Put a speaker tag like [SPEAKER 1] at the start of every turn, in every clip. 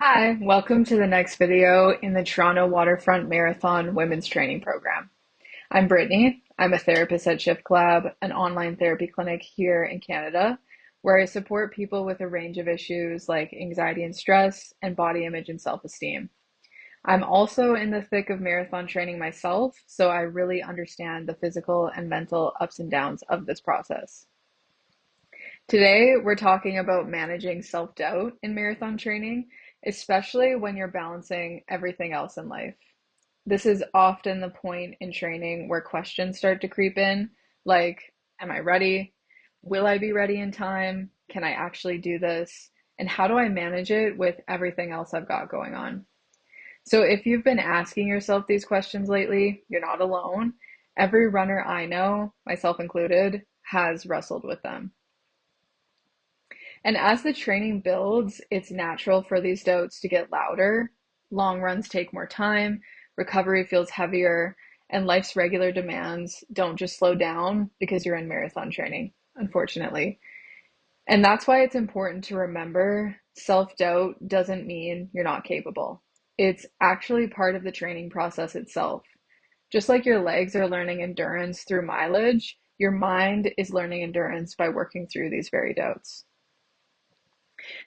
[SPEAKER 1] Hi, welcome to the next video in the Toronto Waterfront Marathon Women's Training Program. I'm Brittany. I'm a therapist at Shift Collab, an online therapy clinic here in Canada, where I support people with a range of issues like anxiety and stress, and body image and self-esteem. I'm also in the thick of marathon training myself, so I really understand the physical and mental ups and downs of this process. Today, we're talking about managing self-doubt in marathon training, especially when you're balancing everything else in life. This is often the point in training where questions start to creep in, like, am I ready? Will I be ready in time? Can I actually do this? And how do I manage it with everything else I've got going on? So if you've been asking yourself these questions lately, you're not alone. Every runner I know, myself included, has wrestled with them. And as the training builds, it's natural for these doubts to get louder. Long runs take more time, recovery feels heavier, and life's regular demands don't just slow down because you're in marathon training, unfortunately. And that's why it's important to remember self-doubt doesn't mean you're not capable. It's actually part of the training process itself. Just like your legs are learning endurance through mileage, your mind is learning endurance by working through these very doubts.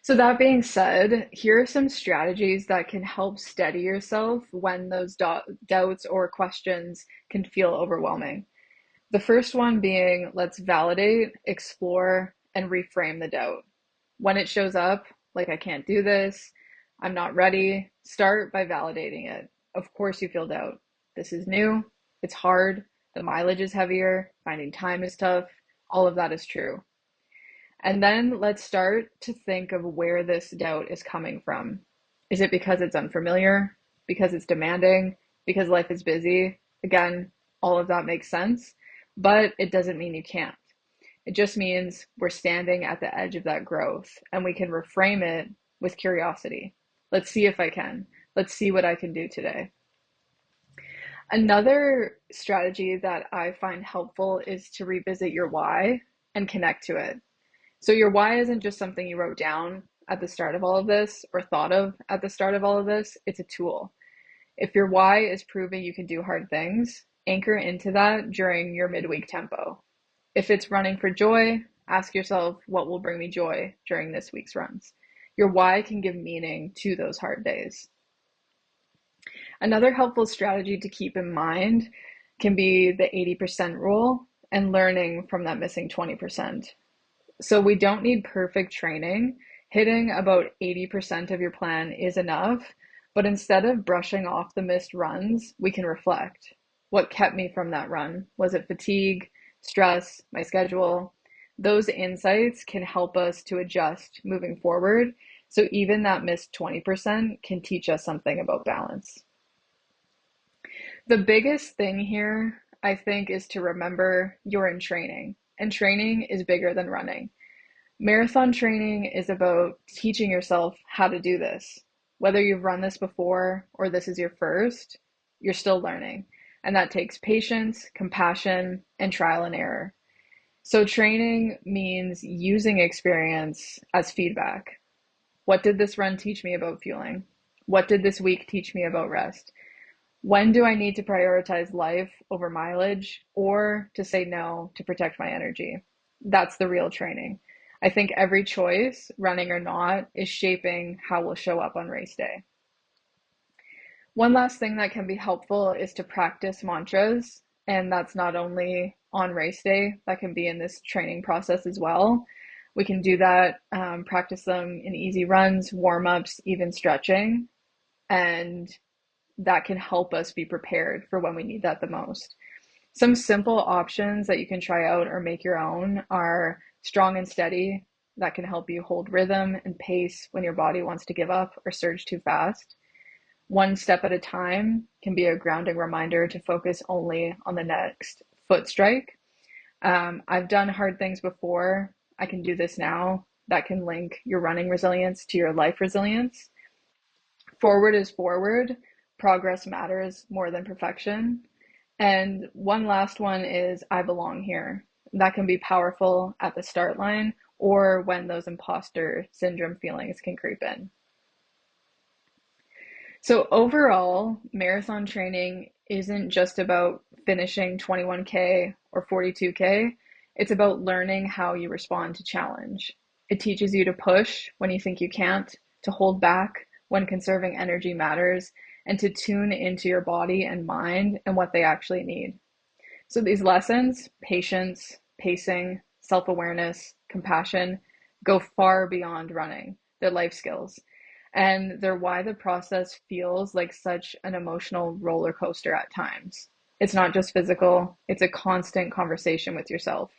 [SPEAKER 1] So that being said, here are some strategies that can help steady yourself when those doubts or questions can feel overwhelming. The first one being let's validate, explore, and reframe the doubt. When it shows up, like I can't do this, I'm not ready, start by validating it. Of course, you feel doubt. This is new, it's hard, the mileage is heavier, finding time is tough, all of that is true. And then let's start to think of where this doubt is coming from. Is it because it's unfamiliar? Because it's demanding? Because life is busy? Again, all of that makes sense, but it doesn't mean you can't. It just means we're standing at the edge of that growth and we can reframe it with curiosity. Let's see if I can. Let's see what I can do today. Another strategy that I find helpful is to revisit your why and connect to it. So your why isn't just something you wrote down at the start of all of this or thought of at the start of all of this, it's a tool. If your why is proving you can do hard things, anchor into that during your midweek tempo. If it's running for joy, ask yourself what will bring me joy during this week's runs. Your why can give meaning to those hard days. Another helpful strategy to keep in mind can be the 80% rule and learning from that missing 20%. So we don't need perfect training. Hitting about 80% of your plan is enough, but instead of brushing off the missed runs, we can reflect. What kept me from that run? Was it fatigue, stress, my schedule? Those insights can help us to adjust moving forward. So even that missed 20% can teach us something about balance. The biggest thing here, I think, is to remember you're in training, and training is bigger than running. Marathon training is about teaching yourself how to do this. Whether you've run this before or this is your first, you're still learning. And that takes patience, compassion, and trial and error. So training means using experience as feedback. What did this run teach me about fueling? What did this week teach me about rest? When do I need to prioritize life over mileage or to say no to protect my energy? That's the real training. I think every choice, running or not, is shaping how we'll show up on race day. One last thing that can be helpful is to practice mantras, and that's not only on race day, that can be in this training process as well. We can do that, practice them in easy runs, warm ups, even stretching, and that can help us be prepared for when we need that the most. Some simple options that you can try out or make your own are strong and steady. That can help you hold rhythm and pace when your body wants to give up or surge too fast. One step at a time can be a grounding reminder to focus only on the next foot strike. I've done hard things before. I can do this now. That can link your running resilience to your life resilience. Forward is forward. Progress matters more than perfection. And one last one is I belong here. That can be powerful at the start line or when those imposter syndrome feelings can creep in. So overall, marathon training isn't just about finishing 21K or 42K. It's about learning how you respond to challenge. It teaches you to push when you think you can't, to hold back when conserving energy matters, and to tune into your body and mind and what they actually need. So these lessons, patience, pacing, self-awareness, compassion, go far beyond running. They're life skills. And they're why the process feels like such an emotional roller coaster at times. It's not just physical, it's a constant conversation with yourself.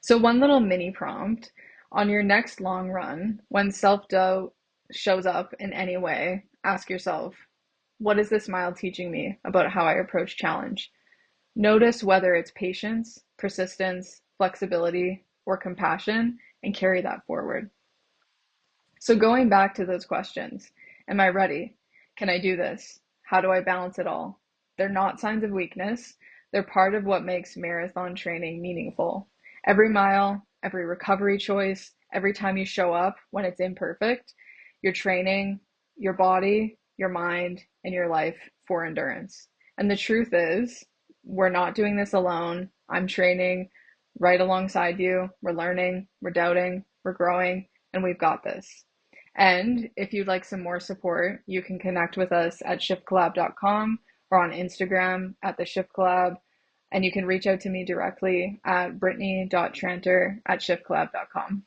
[SPEAKER 1] So, one little mini prompt on your next long run, when self doubt shows up in any way, ask yourself, what is this mile teaching me about how I approach challenge? Notice whether it's patience, persistence, flexibility, or compassion, and carry that forward. So, going back to those questions, am I ready? Can I do this? How do I balance it all? They're not signs of weakness. They're part of what makes marathon training meaningful. Every mile, every recovery choice, every time you show up when it's imperfect, you're training your body, your mind, and your life for endurance. And the truth is, we're not doing this alone. I'm training right alongside you. We're learning, we're doubting, we're growing, and we've got this. And if you'd like some more support, you can connect with us at shiftcollab.com or on Instagram at the Shift Collab. And you can reach out to me directly at brittany.tranter@shiftcollab.com.